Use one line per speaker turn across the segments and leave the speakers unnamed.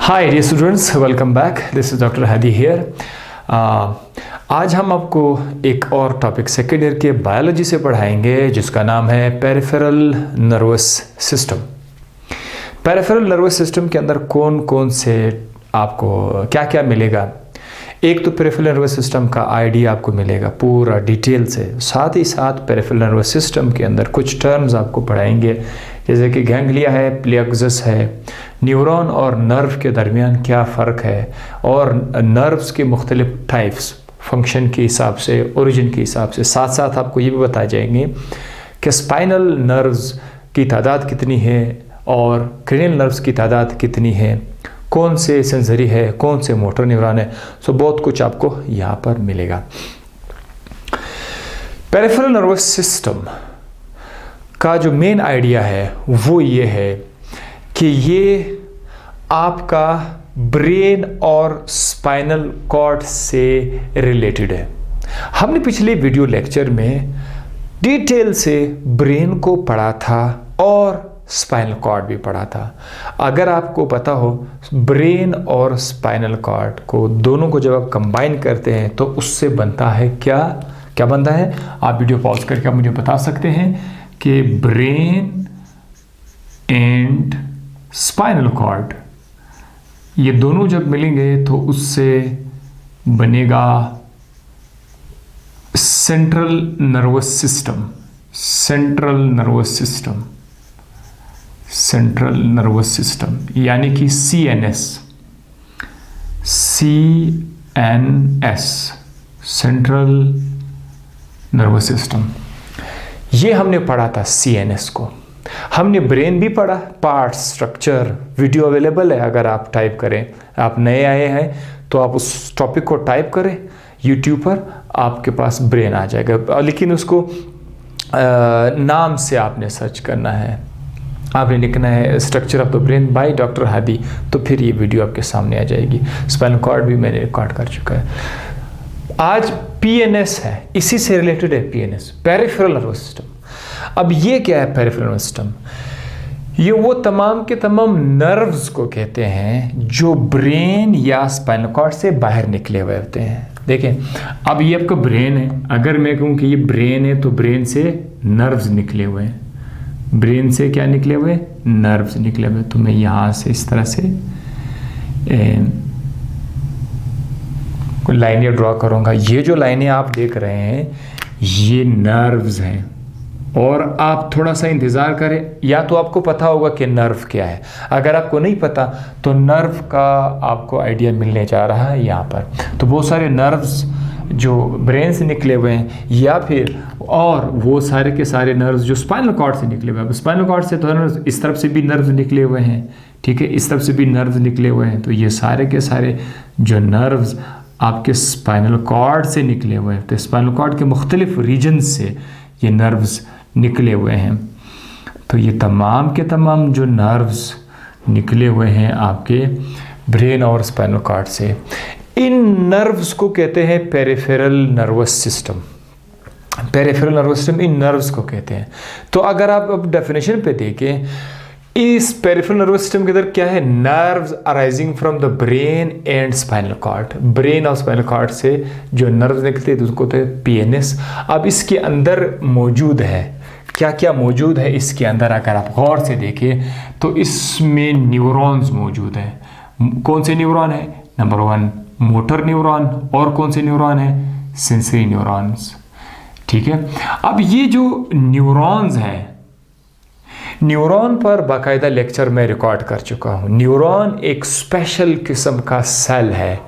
Hi dear students, welcome back. This is doctor Hadi here. आज हम आपको एक और टॉपिक सेकेंड ईयर के बायोलॉजी से पढ़ाएंगे जिसका नाम है peripheral nervous system. Peripheral nervous system के अंदर कौन कौन से आपको क्या क्या मिलेगा। एक तो पेरिफेरल नर्वस सिस्टम का आइडिया आपको मिलेगा पूरा डिटेल से, साथ ही साथ पेरिफेरल नर्वस सिस्टम के अंदर कुछ टर्म्स आपको पढ़ाएंगे जैसे कि गैंग्लिया है, प्लेक्सस है, न्यूरॉन और नर्व के दरमियान क्या फ़र्क है और नर्व्स के मुख्तलिफ टाइप्स फंक्शन के हिसाब से, ओरिजिन के हिसाब से। साथ साथ आपको ये भी बताए जाएंगे कि स्पाइनल नर्व्स की तादाद कितनी है और क्रेनियल नर्व्स की तादाद कितनी है, कौन से सेंसरी है, कौन से मोटर न्यूरॉन है। सो बहुत कुछ आपको यहाँ पर मिलेगा। पेरिफेरल नर्वस सिस्टम का जो मेन आइडिया है वो ये है कि ये आपका ब्रेन और स्पाइनल कॉर्ड से रिलेटेड है। हमने पिछले वीडियो लेक्चर में डिटेल से ब्रेन को पढ़ा था और स्पाइनल कॉर्ड भी पढ़ा था। अगर आपको पता हो ब्रेन और स्पाइनल कॉर्ड को दोनों को जब आप कंबाइन करते हैं तो उससे बनता है क्या बनता है। आप वीडियो पॉज करके आप मुझे बता सकते हैं कि ब्रेन एंड स्पाइनल कॉर्ड ये दोनों जब मिलेंगे तो उससे बनेगा central nervous system. Central nervous system यानी कि CNS सेंट्रल नर्वस सिस्टम। ये हमने पढ़ा था CNS को। हमने ब्रेन भी पढ़ा, पार्ट स्ट्रक्चर वीडियो अवेलेबल है। अगर आप टाइप करें, आप नए आए हैं तो आप उस टॉपिक को टाइप करें यूट्यूब पर, आपके पास ब्रेन आ जाएगा। लेकिन उसको नाम से आपने सर्च करना है, आपने लिखना है structure of the brain by doctor Hadi, तो फिर ये वीडियो आपके सामने आ जाएगी। स्पाइनल कॉर्ड भी मैंने रिकॉर्ड कर चुका है। आज PNS है, इसी से रिलेटेड है PNS, पेरिफेरल नर्वस सिस्टम। अब ये क्या है पेरिफेरल नर्वस सिस्टम? ये वो तमाम के तमाम नर्व्स को कहते हैं जो ब्रेन या स्पाइनल कॉर्ड से बाहर निकले हुए होते हैं। देखें, अब ये आपका ब्रेन है। अगर मैं कहूँ कि ये ब्रेन है तो ब्रेन से नर्व्स निकले हुए हैं। ब्रेन से क्या निकले हुए? नर्व्स निकले हुए। तो मैं यहाँ से इस तरह से कोई लाइनें ड्रॉ करूँगा। ये जो लाइनें आप देख रहे हैं ये नर्व्स हैं। और आप थोड़ा सा इंतज़ार करें, या तो आपको पता होगा कि नर्व क्या है। अगर आपको नहीं पता तो नर्व का आपको आइडिया मिलने जा रहा है यहाँ पर। तो बहुत सारे नर्व्स जो ब्रेन से निकले हुए हैं, या फिर और वो सारे के सारे नर्व्स जो स्पाइनल कॉर्ड से निकले हुए हैं। स्पाइनल कॉर्ड से तो नर्व्स, इस तरफ से भी नर्व्स निकले हुए हैं, ठीक है, इस तरफ से भी नर्व्स निकले हुए हैं। तो ये सारे के सारे जो नर्व्स आपके स्पाइनल कॉर्ड से निकले हुए हैं, तो स्पाइनल कॉर्ड के मुख्तलिफ रीजन से ये नर्व्स निकले हुए हैं। तो ये तमाम के तमाम जो नर्व्स निकले हुए हैं आपके ब्रेन और स्पाइनल कॉर्ड से, इन नर्व्स को कहते हैं peripheral nervous system. Peripheral nervous system in nerves को कहते हैं। तो अगर आप अब डेफिनेशन पे देखें, इस पेरिफेरल नर्वस सिस्टम के अंदर क्या है? Nerves arising from the brain and spinal cord. Brain और स्पाइनल कॉर्ड से जो नर्व्स निकलते हैं उसको कहते हैं PNS। अब इसके अंदर मौजूद है क्या क्या मौजूद है इसके अंदर? अगर आप गौर से देखें तो इसमें न्यूरॉन्स मौजूद हैं। कौन से न्यूरॉन है? नंबर 1 मोटर न्यूरॉन, और कौन से न्यूरॉन है? सेंसरी न्यूरॉन्स, ठीक है। अब ये जो न्यूरॉन्स हैं, न्यूरॉन पर बाकायदा लेक्चर में रिकॉर्ड कर चुका हूँ। न्यूरॉन एक स्पेशल किस्म का सेल है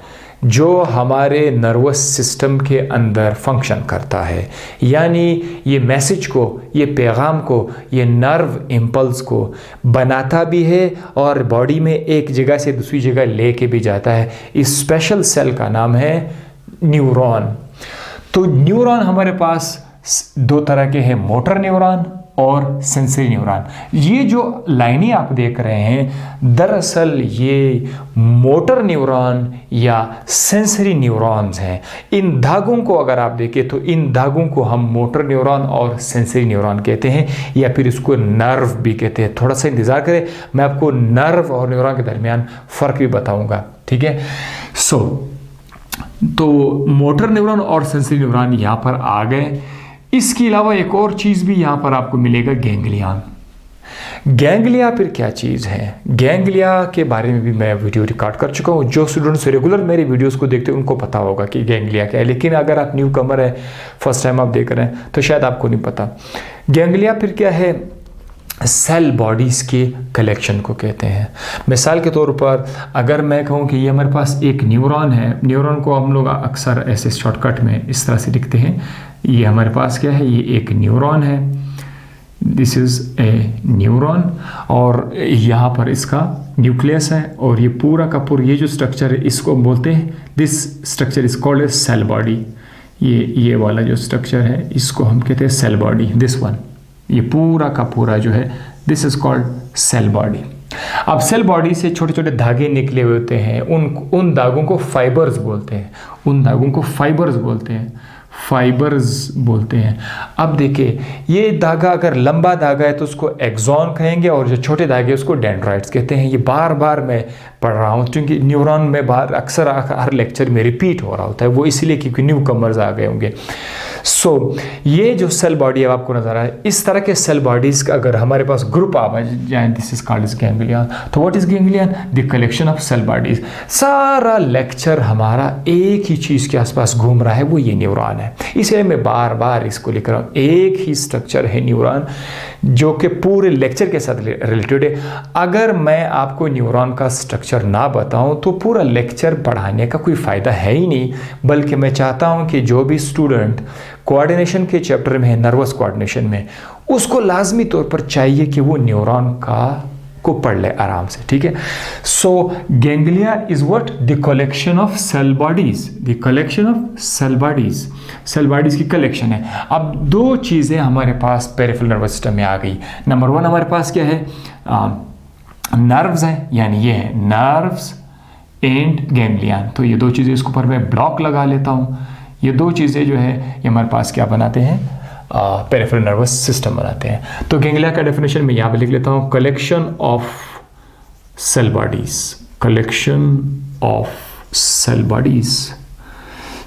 जो हमारे नर्वस सिस्टम के अंदर फंक्शन करता है। यानी ये मैसेज को, ये पैगाम को, ये नर्व इम्पल्स को बनाता भी है और बॉडी में एक जगह से दूसरी जगह लेके भी जाता है। इस स्पेशल सेल का नाम है न्यूरॉन। तो न्यूरॉन हमारे पास दो तरह के हैं, मोटर न्यूरॉन और सेंसरी न्यूरॉन। ये जो लाइनें आप देख रहे हैं दरअसल ये मोटर न्यूरॉन या सेंसरी न्यूरॉन्स हैं। इन धागों को अगर आप देखें तो इन धागों को हम मोटर न्यूरॉन और सेंसरी न्यूरॉन कहते हैं या फिर इसको नर्व भी कहते हैं। थोड़ा सा इंतज़ार करें, मैं आपको नर्व और न्यूरॉन के दरमियान फ़र्क भी बताऊंगा, ठीक है। तो मोटर न्यूरॉन और सेंसरी न्यूरॉन यहाँ पर आ गए। इसके अलावा एक और चीज़ भी यहाँ पर आपको मिलेगा, गैंग्लियन। गैंग्लिया फिर क्या चीज़ है? गैंग्लिया के बारे में भी मैं वीडियो रिकॉर्ड कर चुका हूँ। जो स्टूडेंट्स रेगुलर मेरे वीडियोस को देखते हैं उनको पता होगा कि गैंग्लिया क्या है, लेकिन अगर आप न्यू कमर है, फर्स्ट टाइम आप देख रहे हैं, तो शायद आपको नहीं पता। गैंग्लिया फिर क्या है? सेल बॉडीज़ के कलेक्शन को कहते हैं। मिसाल के तौर पर अगर मैं कहूँ कि ये हमारे पास एक न्यूरॉन है, न्यूरॉन को हम लोग अक्सर ऐसे शॉर्टकट में इस तरह से लिखते हैं। ये हमारे पास क्या है? ये एक न्यूरॉन है, दिस इज़ ए न्यूरॉन, और यहाँ पर इसका न्यूक्लियस है, और ये पूरा का पूरा ये जो स्ट्रक्चर है इसको बोलते हैं, this structure is called a cell body. ये वाला जो स्ट्रक्चर है इसको हम कहते हैं सेल बॉडी, दिस वन, ये पूरा का पूरा जो है this is called cell body. अब सेल बॉडी से छोटे छोटे धागे निकले हुए होते हैं, उन धागों को फाइबर्स बोलते हैं, उन धागों को फाइबर्स बोलते हैं, फाइबर्स बोलते हैं। अब देखिए, ये धागा अगर लंबा धागा है तो उसको एक्सॉन कहेंगे, और जो छोटे धागे उसको डेंड्राइट्स कहते हैं। ये बार बार मैं पढ़ रहा हूँ क्योंकि न्यूरॉन में बार अक्सर हर लेक्चर में रिपीट हो रहा होता है, वो इसलिए क्योंकि न्यू कमर्स आ गए होंगे। ये जो सेल बॉडी है आपको नजर आ रहा है, इस तरह के सेल बॉडीज का अगर हमारे पास ग्रुप आ जाए, this is called is ganglion. तो what is ganglion? The collection of cell bodies. सारा लेक्चर हमारा एक ही चीज़ के आसपास घूम रहा है, वो ये न्यूरॉन है, इसलिए मैं बार बार इसको लिख रहा हूँ। एक ही स्ट्रक्चर है न्यूरॉन जो कि पूरे लेक्चर के साथ रिलेटेड है। अगर मैं आपको न्यूरॉन का स्ट्रक्चर ना बताऊं तो पूरा लेक्चर पढ़ाने का कोई फ़ायदा है ही नहीं, बल्कि मैं चाहता हूं कि जो भी स्टूडेंट कोऑर्डिनेशन के चैप्टर में है, नर्वस कोऑर्डिनेशन में, उसको लाजमी तौर पर चाहिए कि वो न्यूरॉन को पढ़ ले आराम से, ठीक है। Ganglia is what? The collection of cell bodies, the collection of cell bodies, cell bodies की कलेक्शन है। अब दो चीज़ें हमारे पास पेरिफेरल नर्वस सिस्टम में आ गई। नंबर वन हमारे पास क्या है? नर्व्स हैं, यानी ये है नर्व्स एंड गैंग्लियन। तो ये दो चीज़ें, इसके ऊपर मैं ब्लॉक लगा लेता हूँ। ये दो चीज़ें जो है ये हमारे पास क्या बनाते हैं? पेरिफेरल नर्वस सिस्टम बनाते हैं। तो गैंग्लिया का डेफिनेशन मैं यहाँ पे लिख लेता हूँ, collection of cell bodies, collection of cell bodies,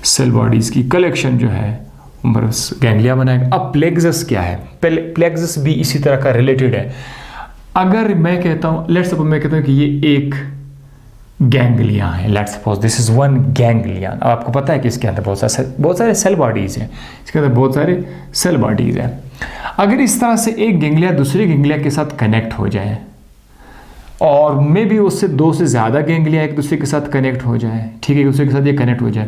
cell bodies की कलेक्शन जो है बस गैंग्लिया बनाएगा। अब प्लेक्सस क्या है? प्लेक्सस भी इसी तरह का रिलेटेड है। अगर मैं कहता हूँ, लेट्स सपोज मैं कहता हूँ कि ये एक गैंग्लिया है, let's suppose this is one ganglion. अब आपको पता है कि इसके अंदर बहुत सारे सेल बॉडीज हैं, इसके अंदर बहुत सारे सेल बॉडीज हैं। अगर इस तरह से एक गैंग्लिया दूसरे गैंग्लिया के साथ कनेक्ट हो जाए, और मे भी उससे दो से ज़्यादा गैंग्लिया एक दूसरे के साथ कनेक्ट हो जाए, ठीक है, एक दूसरे के साथ ये कनेक्ट हो जाए,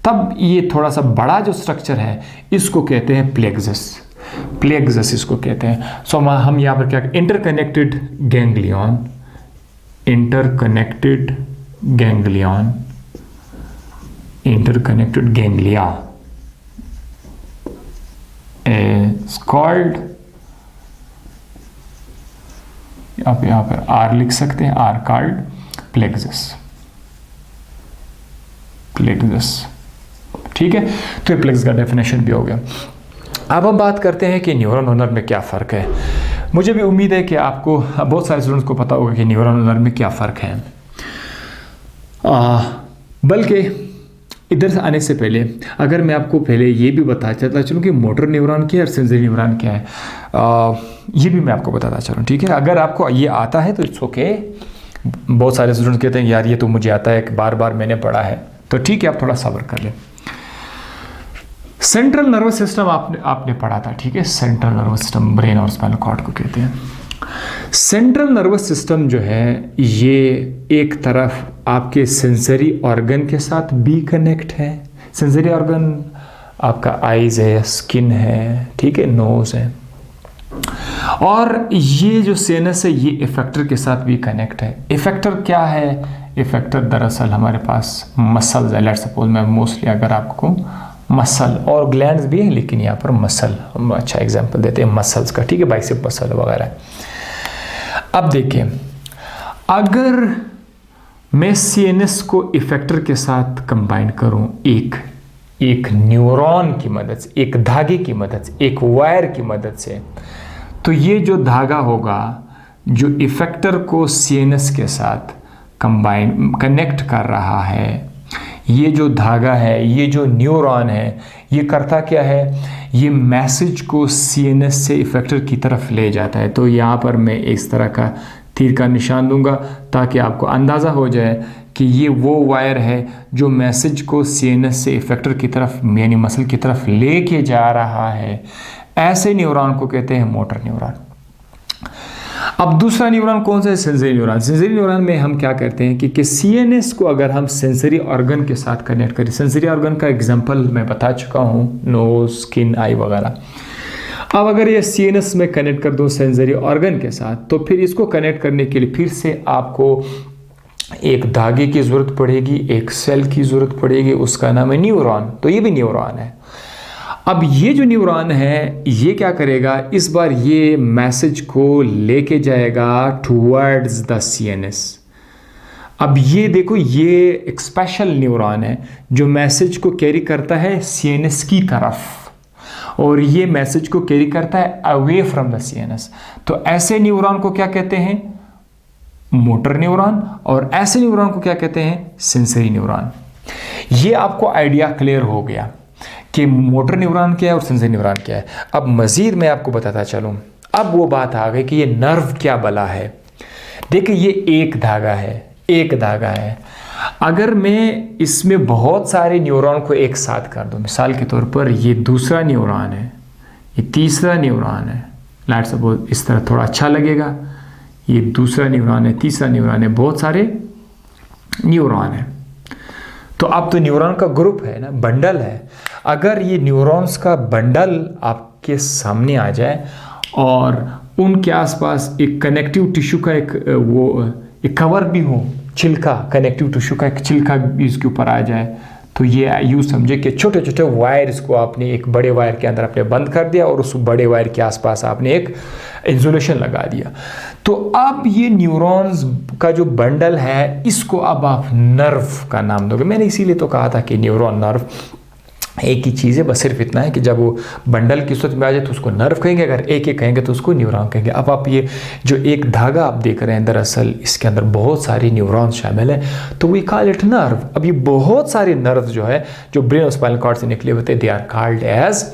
तब ये थोड़ा सा बड़ा जो स्ट्रक्चर है इसको कहते हैं प्लेक्सस, प्लेक्सस इसको कहते हैं। सो हम यहाँ पर क्या, interconnected ganglion, interconnected ganglion, interconnected ganglia is called, आप यहाँ पर आर लिख सकते हैं, आर कॉल्ड प्लेक्सस, प्लेक्सस, ठीक है। तो ये प्लेक्सस का डेफिनेशन भी हो गया। अब हम बात करते हैं कि न्यूरॉन और नर्व में क्या फ़र्क है। मुझे भी उम्मीद है कि आपको, बहुत सारे स्टूडेंट्स को पता होगा कि न्यूरॉन और नर्व में क्या फ़र्क है। बल्कि इधर से आने से पहले अगर मैं आपको पहले ये भी बताता चलूँ कि मोटर न्यूरॉन क्या है और सेंसरी न्यूरॉन क्या है, ये भी मैं आपको बताता चलूँ, ठीक है। अगर आपको ये आता है तो इट्स ओके। बहुत सारे स्टूडेंट्स कहते हैं यार ये तो मुझे आता है, बार बार मैंने पढ़ा है, तो ठीक है, आप थोड़ा सब्र कर लें। सेंट्रल नर्वस सिस्टम आपने पढ़ा था, ठीक है। सेंट्रल नर्वस सिस्टम ब्रेन और स्पाइनल कॉर्ड को कहते हैं। सेंट्रल नर्वस सिस्टम जो है ये एक तरफ आपके सेंसरी ऑर्गन के साथ भी कनेक्ट है। सेंसरी ऑर्गन आपका आईज है, स्किन है, ठीक है, नोज है, और ये जो सेनस है ये इफेक्टर के साथ भी कनेक्ट है। इफेक्टर क्या है? इफेक्टर दरअसल हमारे पास मसल्स है। लेट्स सपोज मैं मोस्टली अगर आपको मसल, और ग्लैंड्स भी है लेकिन यहाँ पर मसल हम अच्छा एग्जांपल देते हैं मसल्स का, ठीक है, बाइसेप मसल वगैरह। अब देखिए, अगर मैं सीएनएस को इफेक्टर के साथ कंबाइन करूं एक न्यूरॉन की मदद से, एक धागे की मदद से, एक वायर की मदद से, तो ये जो धागा होगा जो इफेक्टर को सीएनएस के साथ कनेक्ट कर रहा है, ये जो धागा है, ये जो न्यूरॉन है, ये करता क्या है, ये मैसेज को सीएनएस से इफेक्टर की तरफ ले जाता है। तो यहाँ पर मैं इस तरह का तीर का निशान दूंगा ताकि आपको अंदाज़ा हो जाए कि ये वो वायर है जो मैसेज को सीएनएस से इफेक्टर की तरफ यानी मसल की तरफ लेके जा रहा है। ऐसे न्यूरॉन को कहते हैं मोटर न्यूरॉन। अब दूसरा न्यूरॉन कौन सा है? Sensory neuron. सेंसरी न्यूरॉन में हम क्या करते हैं कि सीएनएस को अगर हम सेंसरी ऑर्गन के साथ कनेक्ट करें, सेंसरी ऑर्गन का एग्जांपल मैं बता चुका हूँ, नोज, स्किन, आई वगैरह। अब अगर ये सीएनएस में कनेक्ट कर दो सेंसरी ऑर्गन के साथ, तो फिर इसको कनेक्ट करने के लिए फिर से आपको एक धागे की ज़रूरत पड़ेगी, एक सेल की ज़रूरत पड़ेगी, उसका नाम है न्यूरॉन। तो ये भी न्यूरॉन है। अब ये जो न्यूरॉन है ये क्या करेगा, इस बार ये मैसेज को लेके जाएगा टुवर्ड्स द सीएनएस। अब ये देखो, ये एक स्पेशल न्यूरॉन है जो मैसेज को कैरी करता है सीएनएस की तरफ, और ये मैसेज को कैरी करता है अवे फ्रॉम द सीएनएस। तो ऐसे न्यूरॉन को क्या कहते हैं? Motor neuron. और ऐसे न्यूरॉन को क्या कहते हैं? Sensory neuron. ये आपको आइडिया क्लियर हो गया कि मोटर न्यूरॉन क्या है और सेंसरी न्यूरॉन क्या है। अब मजीद मैं आपको बताता चलूं, अब वो बात आ गई कि ये नर्व क्या बला है। देखिए, ये एक धागा है, अगर मैं इसमें बहुत सारे न्यूरॉन को एक साथ कर दूं, मिसाल के तौर पर ये दूसरा न्यूरॉन है, ये तीसरा न्यूरॉन है, लेट्स सपोज इस तरह थोड़ा अच्छा लगेगा, ये दूसरा न्यूरॉन है, तीसरा न्यूरॉन है, बहुत सारे न्यूरॉन है। तो अब तो न्यूरॉन का ग्रुप है ना, बंडल है। अगर ये न्यूरॉन्स का बंडल आपके सामने आ जाए और उनके आसपास एक कनेक्टिव टिश्यू का एक कवर भी हो, छिलका, कनेक्टिव टिश्यू का एक छिलका भी इसके ऊपर आ जाए, तो ये यूँ समझे कि छोटे छोटे वायर्स को आपने एक बड़े वायर के अंदर आपने बंद कर दिया और उस बड़े वायर के आसपास आपने एक इंसुलेशन लगा दिया। तो अब ये न्यूरॉन्स का जो बंडल है, इसको अब आप नर्व का नाम दोगे। मैंने इसीलिए तो कहा था कि न्यूरॉन नर्व एक ही चीज़ है, बस सिर्फ इतना है कि जब वो बंडल की सूरत में आ जाए तो उसको नर्व कहेंगे, अगर एक एक कहेंगे तो उसको न्यूरॉन कहेंगे। अब आप ये जो एक धागा आप देख रहे हैं, दरअसल इसके अंदर बहुत सारी न्यूरॉन्स शामिल है, तो वी कॉल इट नर्व। अब ये बहुत सारे नर्व जो है जो ब्रेन और स्पाइनल कॉर्ड से निकले होते हैं, दे आर कॉल्ड एज,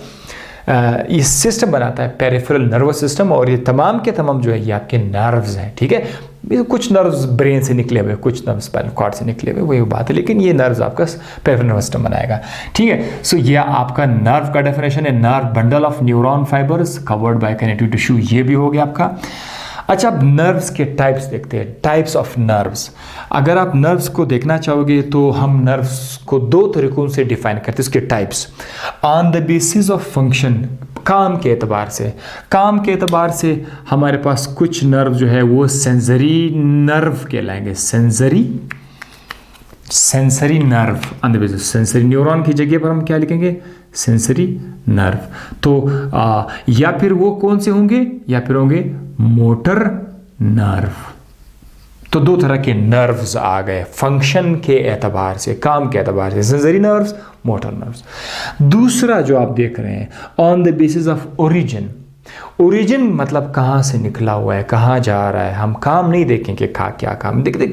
ये सिस्टम बनाता है पेरिफेरल नर्वस सिस्टम, और ये तमाम के तमाम जो है ये आपके नर्व्स हैं, ठीक है। कुछ नर्व्स ब्रेन से निकले हुए, कुछ नर्व्स स्पाइनल कॉर्ड से निकले हुए, वही बात है, लेकिन ये नर्व्स आपका पेरिफेरल नर्वस सिस्टम बनाएगा, ठीक है। सो ये आपका नर्व का डेफिनेशन है, nerve bundle of neuron fibres covered by connective tissue, ये भी हो गया आपका। अच्छा, अब नर्व्स के टाइप्स देखते हैं, टाइप्स ऑफ नर्व्स। अगर आप नर्व्स को देखना चाहोगे तो हम नर्व्स को दो तरीकों से डिफाइन करते हैं, इसके types. On the basis of function, काम के एतबार से हमारे पास कुछ नर्व जो है वो सेंसरी नर्व कहलाएंगे, sensory nerve. On the basis sensory neuron की जगह पर हम क्या लिखेंगे? Sensory nerve. तो या फिर वो कौन से होंगे? या फिर होंगे मोटर नर्व। तो दो तरह के नर्व्स आ गए फंक्शन के एतबार से, काम के एतबार से, सेंसरी नर्व्स, मोटर नर्व्स। दूसरा जो आप देख रहे हैं, on the basis of origin. Origin मतलब कहाँ से निकला हुआ है, कहाँ जा रहा है। हम काम नहीं देखेंगे क्या काम, देखते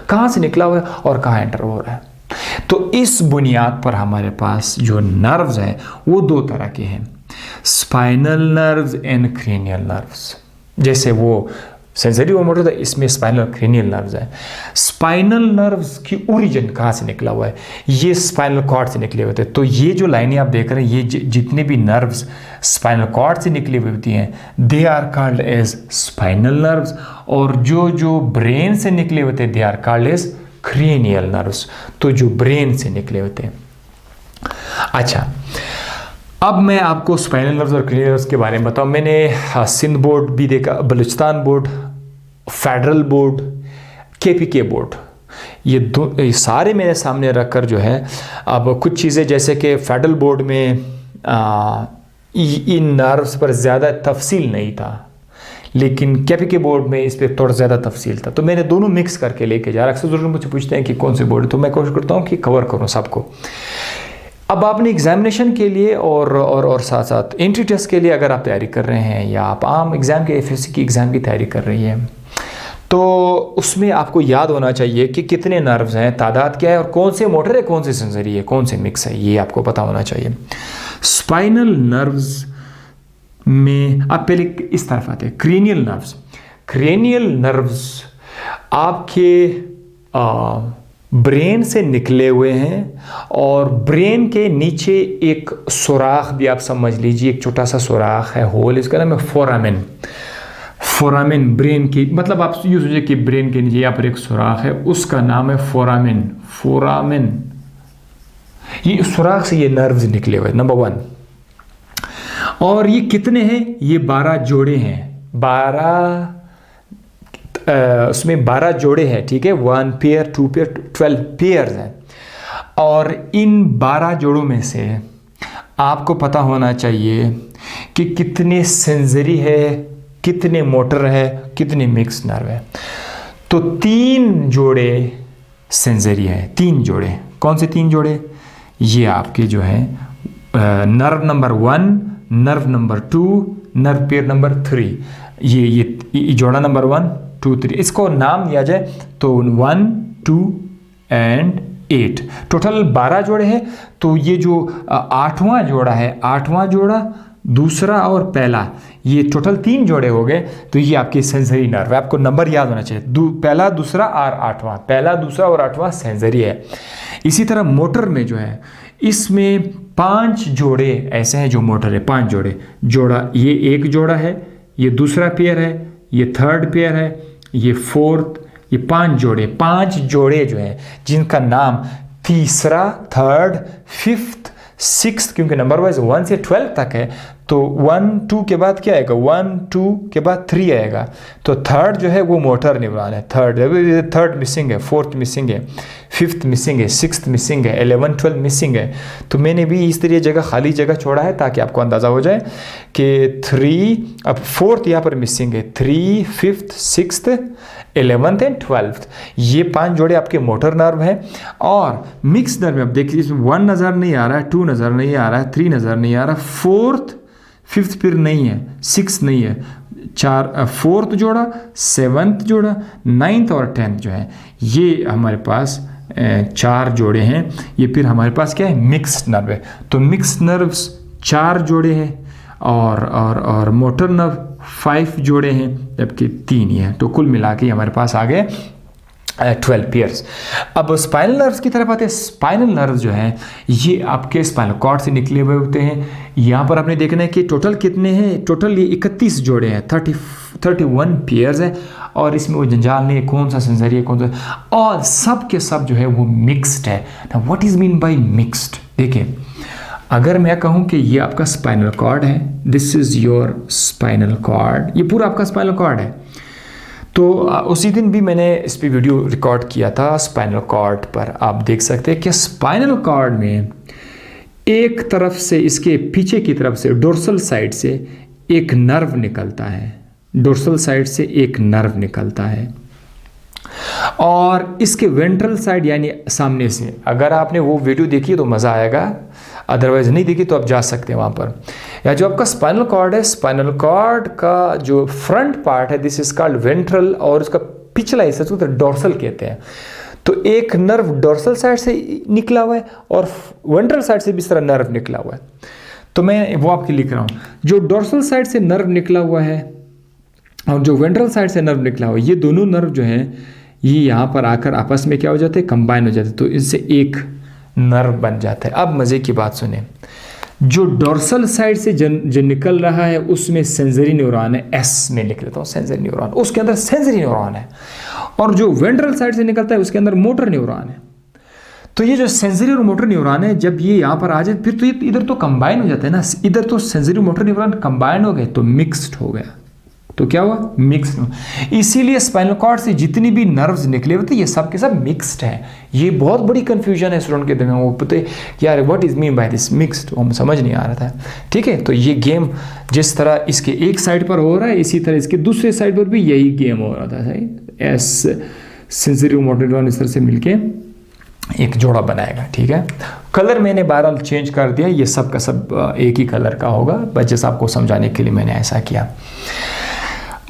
कहाँ से निकला हुआ है और कहाँ एंटर हो रहा है। तो इस बुनियाद पर हमारे पास जो नर्व्स हैं वो दो तरह के हैं, spinal nerves and cranial nerves. जैसे वो सेंसरी और मोटर, इसमें स्पाइनल क्रेनियल नर्व्स है। स्पाइनल नर्व्स की ओरिजिन कहाँ से निकला हुआ है? ये स्पाइनल कॉर्ड से निकले होते हैं। तो ये जो लाइनें आप देख रहे हैं, ये जितने भी नर्व्स स्पाइनल कॉर्ड से निकली हुई होती हैं, they are called as spinal nerves, और जो ब्रेन से निकले होते हैं, they are called as cranial nerves. तो जो ब्रेन से निकले होते हैं। अच्छा, अब मैं आपको स्पाइनल नर्व्स और क्रेनियल नर्व्स के बारे में बताऊं। मैंने सिंध बोर्ड भी देखा, Balochistan board, federal board, KPK board, ये सारे मेरे सामने रखकर जो है, अब कुछ चीज़ें जैसे कि फेडरल बोर्ड में इन नर्व्स पर ज़्यादा तफसील नहीं था, लेकिन केपीके बोर्ड में इस पर थोड़ा ज़्यादा तफसील था, तो मैंने दोनों मिक्स करके लेके जा रहा। अक्सर ज़रूर मुझे पूछते हैं कि कौन से बोर्ड है, तो मैं कोशिश करता हूँ कि कवर करूँ सबको। अब आपने एग्जामिनेशन के लिए और साथ साथ एंट्री टेस्ट के लिए अगर आप तैयारी कर रहे हैं, या आप आम एग्ज़ाम के एफएससी की एग्ज़ाम की तैयारी कर रही हैं, तो उसमें आपको याद होना चाहिए कि कितने नर्व्स हैं, तादाद क्या है, और कौन से मोटर है, कौन से सेंसरी है, कौन से मिक्स है, ये आपको पता होना चाहिए। स्पाइनल नर्व्स में आप पहले इस तरफ आते हैं, क्रेनियल नर्व्स। क्रेनियल नर्व्स आपके ब्रेन से निकले हुए हैं, और ब्रेन के नीचे एक सुराख भी आप समझ लीजिए, एक छोटा सा सुराख है, होल, इसका नाम है फोरामेन। फोरामेन ब्रेन की, मतलब आप यूँ सोचिए कि ब्रेन के नीचे यहाँ पर एक सुराख है, उसका नाम है फोरामेन। फोरामेन, ये सुराख से ये नर्व्स निकले हुए, नंबर 1। और ये कितने हैं? ये 12 जोड़े हैं। 12 उसमें 12 जोड़े हैं, ठीक है, 1 पेयर, 2 पेयर, 12 पेयर्स हैं। और इन 12 जोड़ों में से आपको पता होना चाहिए कि कितने सेंसरी है, कितने मोटर है, कितने मिक्स नर्व है। तो 3 जोड़े सेंसरी है, 3 जोड़े। कौन से 3 जोड़े? ये आपके जो है nerve number 1, nerve number 2, nerve pair number 3। ये जोड़ा नंबर 1, 2, 3, इसको नाम दिया जाए तो 1, 2 एंड 8, टोटल 12 जोड़े हैं। तो ये जो 8वां जोड़ा है, 8वां जोड़ा, दूसरा और पहला, ये टोटल 3 जोड़े हो गए। तो ये आपके सेंसरी नर्व है, आपको नंबर याद होना चाहिए, पहला, दूसरा और 8वां, पहला, दूसरा और 8वां सेंसरी है। इसी तरह मोटर में जो है, इसमें 5 जोड़े ऐसे हैं जो मोटर है, 5 जोड़े। ये एक जोड़ा है, ये दूसरा पेयर है, ये थर्ड पेयर है, ये फोर्थ, ये 5 जोड़े जो हैं जिनका नाम तीसरा, थर्ड, फिफ्थ, सिक्स्थ, क्योंकि नंबर वाइज 1 से 12 तक है, तो 1, 2 के बाद क्या आएगा? 1, 2 के बाद 3 आएगा। तो थर्ड जो है वो मोटर न्यूरॉन है, थर्ड मिसिंग है, फोर्थ मिसिंग है, फिफ्थ मिसिंग है, सिक्स्थ मिसिंग है, 11, 12 मिसिंग है। तो मैंने भी इस तरह खाली जगह छोड़ा है ताकि आपको अंदाज़ा हो जाए कि 3, अब फोर्थ यहाँ पर मिसिंग है, 3, fifth, sixth, 11th and 12th, ये 5 जोड़े आपके मोटर नर्व हैं। और मिक्स नर्व में आप देखिए, इसमें 1 नज़र नहीं आ रहा है, 2 नज़र नहीं आ रहा है, 3 नज़र नहीं आ रहा, 4th, 5th फिर नहीं है, 6th नहीं है, 4th जोड़ा, 7th जोड़ा, 9th और 10th जो है, ये हमारे पास 4 जोड़े हैं। ये फिर हमारे पास क्या है? मिक्स्ड नर्व है। तो मिक्स नर्व्स 4 जोड़े हैं, और मोटर नर्व 5 जोड़े हैं, जबकि 3 ही हैं। तो कुल मिला के हमारे पास आ गए 12 पेयर्स। अब स्पाइनल नर्व्स की तरफ आते हैं। स्पाइनल नर्व्स जो हैं, ये आपके स्पाइनल कॉर्ड से निकले हुए होते हैं। यहाँ पर आपने देखना है कि टोटल कितने हैं, टोटल ये 31 जोड़े हैं, 31 पेयर्स है। और इसमें वो जंजाल नहीं है कौन सा सेंसरी है, कौन सा, और सब के सब जो है वो मिक्स्ड है। ना what is mean by mixed? देखिए, अगर मैं कहूँ कि ये आपका स्पाइनल कॉर्ड है, this is your spinal cord, ये पूरा आपका स्पाइनल कॉर्ड है। तो उसी दिन भी मैंने इस पर वीडियो रिकॉर्ड किया था स्पाइनल कॉर्ड पर। आप देख सकते हैं कि स्पाइनल कॉर्ड में एक तरफ से, इसके पीछे की तरफ से, डोर्सल साइड से एक नर्व निकलता है, डोर्सल साइड से एक नर्व निकलता है। और इसके वेंट्रल साइड यानी सामने से, अगर आपने वो वीडियो देखी तो मज़ा आएगा, अदरवाइज नहीं देखी तो आप जा सकते हैं वहाँ पर। या जो आपका स्पाइनल कॉर्ड है, स्पाइनल कॉर्ड का जो फ्रंट पार्ट है, दिस इज कॉल्ड वेंट्रल, और उसका पिछला हिस्सा तो डोर्सल कहते हैं। तो एक नर्व डोर्सल साइड से निकला हुआ है, और वेंट्रल साइड से भी इस तरह नर्व निकला हुआ है। तो मैं वो आपके लिख रहा हूँ, जो डोर्सल साइड से नर्व निकला हुआ है और जो वेंट्रल साइड से नर्व निकला हुआ है, ये दोनों नर्व जो हैं ये यहाँ पर आकर आपस में क्या हो जाते हैं? कंबाइन हो जाते हैं। तो इससे एक नर्व बन जाता है। अब मज़े की बात सुने, जो डोर्सल साइड से जो निकल रहा है उसमें सेंसरी न्यूरॉन है, एस में लिख लेता हूँ, सेंसरी न्यूरॉन, उसके अंदर सेंसरी न्यूरॉन है। और जो वेंट्रल साइड से निकलता है उसके अंदर मोटर न्यूरॉन है। तो ये जो सेंसरी और मोटर न्यूरॉन है, जब ये यहाँ पर आ जाए फिर तो इधर तो कंबाइन हो जाते हैं ना, इधर तो सेंसरी मोटर न्यूरॉन कंबाइन हो गए तो मिक्स्ड हो गया। तो क्या हुआ, मिक्स्ड। इसीलिए स्पाइनल कॉर्ड से जितनी भी नर्व्स निकले होते ये सब के सब मिक्स्ड है। ये बहुत बड़ी कंफ्यूजन है स्टूडेंट के दिमाग में, वो पता है यार what is mean by this mixed, वो समझ नहीं आ रहा था। ठीक है, तो ये गेम जिस तरह इसके एक साइड पर हो रहा है इसी तरह इसके दूसरे साइड पर भी यही गेम हो रहा था। सही, एस सेंसरी मोटर न्यूरॉन इस तरह से मिलके एक जोड़ा बनाएगा। ठीक है, कलर मैंने बहरहाल चेंज कर दिया, ये सब का सब एक ही कलर का होगा, बस जैसे आपको समझाने के लिए मैंने ऐसा किया।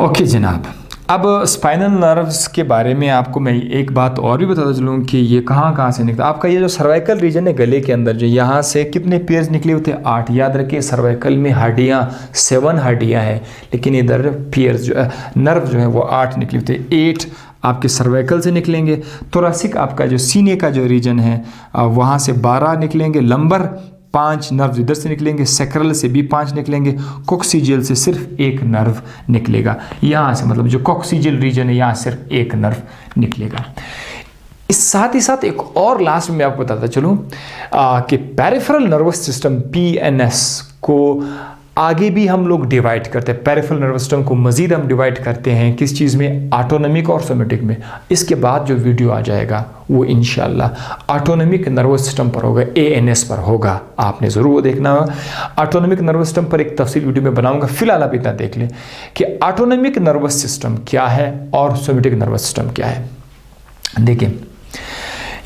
ओके जनाब, अब स्पाइनल नर्व्स के बारे में आपको मैं एक बात और भी बताता चलूँ कि ये कहाँ से निकलता है। आपका ये जो सर्वाइकल रीजन है गले के अंदर, जो यहाँ से कितने पेयर्स निकले होते हैं, 8। याद रखिए सर्वाइकल में हड्डियाँ 7 हड्डियाँ हैं, लेकिन इधर पेयर्स जो नर्व जो है वो 8 निकले होते हैं। 8 आपके सर्वाइकल से निकलेंगे। थोरैसिक आपका जो सीने का जो रीजन है वहाँ से 12 निकलेंगे। लंबर 5 नर्व इधर से निकलेंगे। सैक्रल से भी 5 निकलेंगे। कोक्सीजियल से सिर्फ 1 नर्व निकलेगा। यहाँ से मतलब जो कोक्सीजियल रीजन है यहाँ सिर्फ 1 नर्व निकलेगा। इस साथ ही साथ एक और लास्ट में आपको बताता चलूँ कि पेरिफेरल नर्वस सिस्टम PNS को आगे भी हम लोग डिवाइड करते हैं। पेरिफेरल नर्वस सिस्टम को मज़ीद हम डिवाइड करते हैं किस चीज़ में, ऑटोनॉमिक और सोमेटिक में। इसके बाद जो वीडियो आ जाएगा वो इंशाल्लाह ऑटोनॉमिक नर्वस सिस्टम पर होगा, ANS पर होगा। आपने ज़रूर वो देखना होगा। ऑटोनॉमिक नर्वस सिस्टम पर एक तफसील वीडियो में बनाऊंगा। फिलहाल आप इतना देख लें कि ऑटोनॉमिक नर्वस सिस्टम क्या है और सोमेटिक नर्वस सिस्टम क्या है। देखिए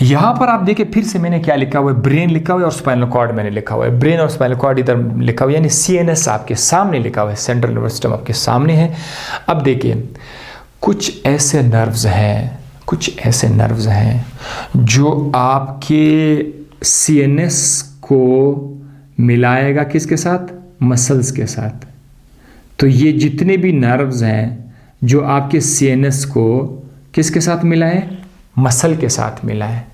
यहाँ पर आप देखिए फिर से मैंने क्या लिखा हुआ है, ब्रेन लिखा हुआ है और स्पाइनल कॉर्ड मैंने लिखा हुआ है। ब्रेन और स्पाइनल कॉर्ड इधर लिखा हुआ है, यानी CNS आपके सामने लिखा हुआ है, सेंट्रल नर्वस सिस्टम आपके सामने है। अब देखिए कुछ ऐसे नर्व्स हैं जो आपके CNS को मिलाएगा किसके साथ, मसल्स के साथ। तो ये जितने भी नर्व्स हैं जो आपके CNS को किसके साथ मिलाए, मसल के साथ मिला है,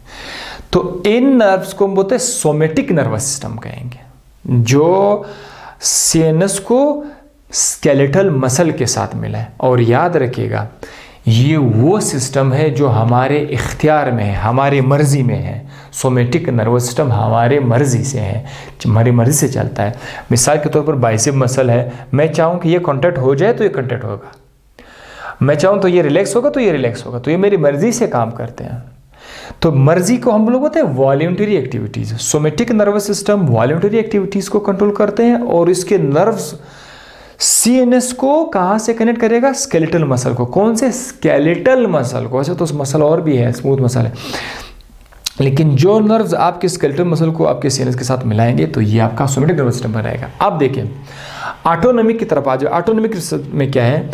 तो इन नर्व्स को हम बोलते हैं सोमेटिक नर्वस सिस्टम कहेंगे, जो CNS को स्केलेटल मसल के साथ मिला है। और याद रखिएगा ये वो सिस्टम है जो हमारे इख्तियार में है, हमारी मर्जी में है। सोमेटिक नर्वस सिस्टम हमारे मर्जी से है, हमारी मर्जी से चलता है। मिसाल के तौर पर बाइसेप मसल है, मैं चाहूँ कि ये कॉन्ट्रैक्ट हो जाए तो ये कॉन्ट्रैक्ट होगा, मैं चाहूँ तो ये रिलैक्स होगा तो ये रिलैक्स होगा, तो ये मेरी मर्जी से काम करते हैं। तो मर्जी को हम लोग बोलते हैं voluntary activities. Somatic nervous system voluntary activities को कंट्रोल करते हैं और इसके नर्व्स CNS को कहाँ से कनेक्ट करेगा, स्केलेटल मसल को। कौन से, स्केलेटल मसल को। ऐसे तो मसल और भी है, स्मूथ मसल है, लेकिन जो नर्व्स आपके स्केलेटल मसल को आपके CNS के साथ मिलाएंगे तो ये आपका सोमेटिक नर्वस सिस्टम रहेगा। अब देखिए ऑटोनॉमिक की तरफ आ जाओ। ऑटोनॉमिक में क्या है,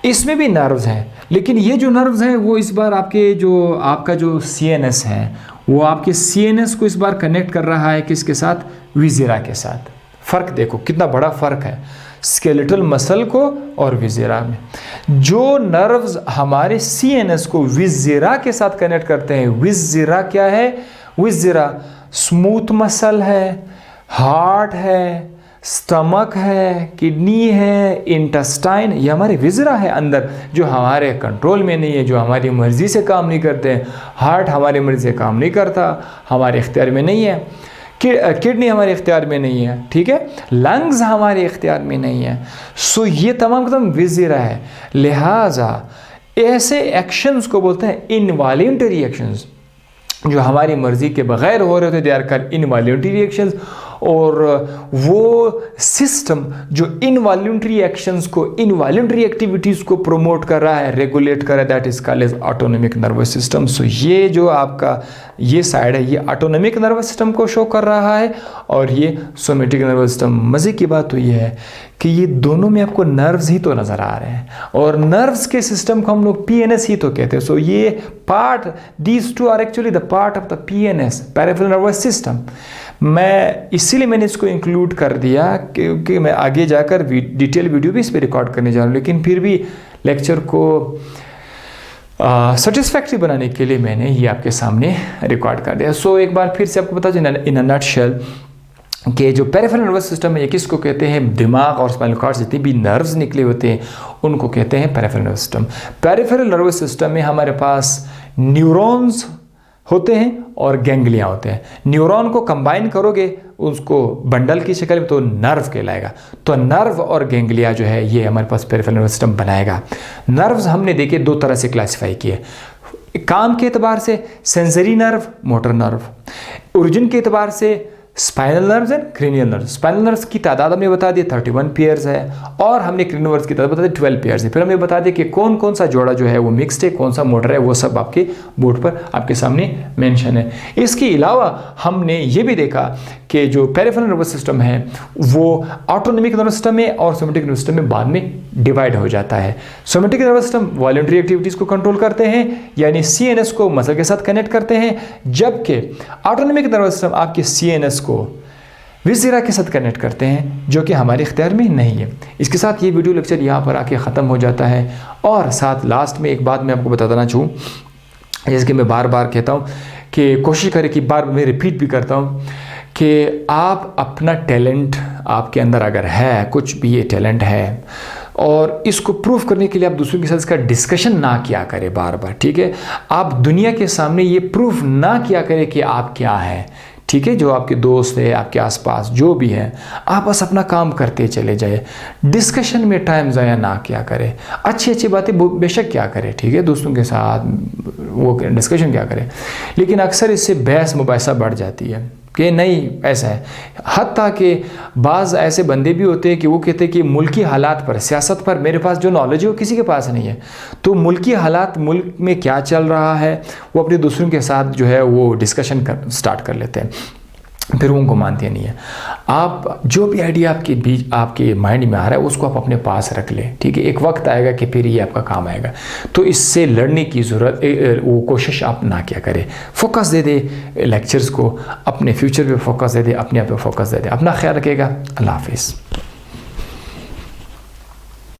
इसमें भी नर्व्स हैं, लेकिन ये जो नर्व्स हैं वो इस बार आपका जो CNS है वो आपके CNS को इस बार कनेक्ट कर रहा है किसके साथ, विज़ेरा के साथ। फ़र्क देखो कितना बड़ा फ़र्क है स्केलेटल मसल को और विज़ेरा में। जो नर्व्स हमारे CNS को विज़ेरा के साथ कनेक्ट करते हैं, विज़ेरा क्या है, विज़ेरा स्मूथ मसल है, हार्ट है, स्टमक है, किडनी है, इंटेस्टाइन, ये हमारे विज़रा है अंदर, जो हमारे कंट्रोल में नहीं है, जो हमारी मर्ज़ी से काम नहीं करते हैं। हार्ट हमारी मर्ज़ी से काम नहीं करता, हमारे इख्तियार में नहीं है। किडनी हमारे इख्तियार में नहीं है, ठीक है, लंग्स हमारे इख्तियार में नहीं है। सो ये तमाम विज़रा है। लिहाजा ऐसे एक्शंस को बोलते हैं इनवॉल्यूंटरी एक्शंस, जो हमारी मर्ज़ी के बगैर हो रहे थे, they are called involuntary actions. और वो सिस्टम जो इनवॉल्यूंटरी एक्शंस को, इनवॉल्यूंटरी एक्टिविटीज़ को प्रमोट कर रहा है, रेगुलेट कर रहा है, that is called as autonomic nervous system. So ये जो आपका ये साइड है ये ऑटोनॉमिक नर्वस सिस्टम को शो कर रहा है और ये सोमेटिक नर्वस सिस्टम। मज़े की बात तो ये है कि ये दोनों में आपको नर्व्स ही तो नज़र आ रहे हैं और नर्व्स के सिस्टम को हम लोग PNS ही तो कहते हैं। सो ये part, these two are actually the part of the PNS, peripheral nervous system. मैं इसीलिए मैंने इसको इंक्लूड कर दिया क्योंकि मैं आगे जाकर डिटेल वीडियो भी इस पर रिकॉर्ड करने जा रहा हूँ, लेकिन फिर भी लेक्चर को सेटिस्फैक्ट्री बनाने के लिए मैंने ये आपके सामने रिकॉर्ड कर दिया। सो एक बार फिर से आपको बता दें इन अ नटशेल कि जो पेरिफेरल नर्वस सिस्टम है ये किसको कहते हैं, दिमाग और स्पाइनल कॉर्ड से जितने भी नर्व्स निकले होते हैं उनको कहते हैं peripheral nervous system. Peripheral nervous system में हमारे पास न्यूरॉन्स होते हैं और गैंग्लिया होते हैं। न्यूरॉन को कंबाइन करोगे उसको बंडल की शक्ल में तो नर्व कहलाएगा। तो नर्व और गैंग्लिया जो है ये हमारे पास पेरिफेरल नर्वस सिस्टम बनाएगा। नर्व्स हमने देखे दो तरह से क्लासिफाई किए, काम के एतबार से sensory nerve, motor nerve, origin के एतबार से spinal nerves and cranial nerves. Spinal nerves की तादाद हमने बता दी 31 पेयर्स है और हमने क्रेनियल नर्व्स की तादाद बता दी 12 पेयर्स है। फिर हमने बता दिया कि कौन कौन सा जोड़ा जो है वो मिक्स्ड है, कौन सा मोटर है, वो सब आपके बोर्ड पर आपके सामने मेंशन है। इसके अलावा हमने ये भी देखा कि जो पेरिफेरल नर्वस सिस्टम है वो ऑटोनॉमिक नर्वस सिस्टम में और सोमैटिक नर्वस सिस्टम में बाद में डिवाइड हो जाता है। Somatic nervous system voluntary activities को कंट्रोल करते हैं, यानी सीएनएस को मसल के साथ कनेक्ट करते हैं, जबकि ऑटोनॉमिक नर्वस सिस्टम आपके सीएनएस को विज़रा के साथ कनेक्ट करते हैं, जो कि हमारे इख्तियार में नहीं है। इसके साथ ये वीडियो लेक्चर यहाँ पर आके ख़त्म हो जाता है। और साथ लास्ट में एक बात मैं आपको बता देना चाहूँ, जैसे कि मैं बार बार कहता हूँ कि कोशिश करें कि बार मैं रिपीट भी करता हूँ कि आप अपना टैलेंट आपके अंदर अगर है, कुछ भी ये टैलेंट है, और इसको प्रूफ करने के लिए आप दूसरों के साथ इसका डिस्कशन ना किया करें बार बार, ठीक है। आप दुनिया के सामने ये प्रूफ ना किया करें कि आप क्या है, ठीक है। जो आपके दोस्त है, आपके आसपास जो भी है, आप बस अपना काम करते चले जाए, डिस्कशन में टाइम ज़ाया ना किया करें। अच्छी अच्छी बातें बेशक क्या करें, ठीक है, दोस्तों के साथ वो डिस्कशन क्या करें, लेकिन अक्सर इससे बहस मुबाहिसा बढ़ जाती है कि नहीं ऐसा है। हत्ता कि बाज़ ऐसे बंदे भी होते हैं कि वो कहते हैं कि मुल्की हालात पर, सियासत पर मेरे पास जो नॉलेज है वो किसी के पास नहीं है। तो मुल्की हालात, मुल्क में क्या चल रहा है, वो अपने दूसरों के साथ जो है वो डिस्कशन स्टार्ट कर लेते हैं, फिर उनको मानते नहीं है। आप जो भी आइडिया आपके बीच आपके माइंड में आ रहा है उसको आप अपने पास रख लें, ठीक है। एक वक्त आएगा कि फिर ये आपका काम आएगा, तो इससे लड़ने की ज़रूरत वो कोशिश आप ना क्या करें। फोकस दे दे लेक्चर्स को, अपने फ्यूचर पे फोकस दे दे, अपने आप पे फोकस दे दे। अपना ख्याल रखिएगा। अल्लाह हाफिज़।